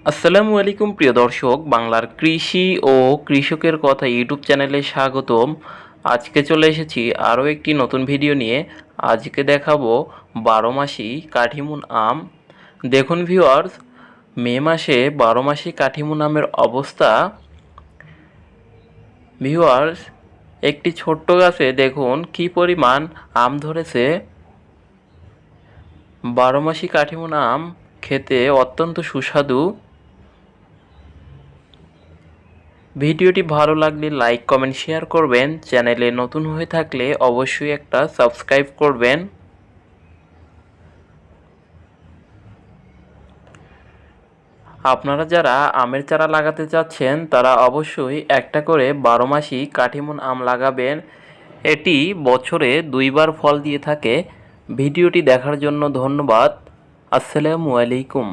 আসসালামু আলাইকুম প্রিয় দর্শক, বাংলার কৃষি ও কৃষকের কথা ইউটিউব চ্যানেলে স্বাগতম। আজকে চলে এসেছি আরও একটি নতুন ভিডিও নিয়ে। আজকে দেখাবো 12 মাসি কাঠিমুন আম। দেখুন ভিউয়ার্স, মে মাসে 12 মাসি কাঠিমুন আমের অবস্থা। ভিউয়ার্স, একটি ছোট্ট গাছে দেখুন কি পরিমাণ আম ধরেছে। 12 মাসি কাঠিমুন আম খেতে অত্যন্ত সুস্বাদু। ভিডিওটি ভালো লাগলে লাইক কমেন্ট শেয়ার করবেন। চ্যানেলে নতুন হয়ে থাকলে অবশ্যই একটা সাবস্ক্রাইব করবেন। আপনারা যারা আমের চারা লাগাতে চাচ্ছেন তারা অবশ্যই একটা করে 12 মাসি কাঠিমুন আম লাগাবেন। এটি বছরে 2বার ফল দিয়ে থাকে। ভিডিওটি দেখার জন্য ধন্যবাদ। আসসালামু আলাইকুম।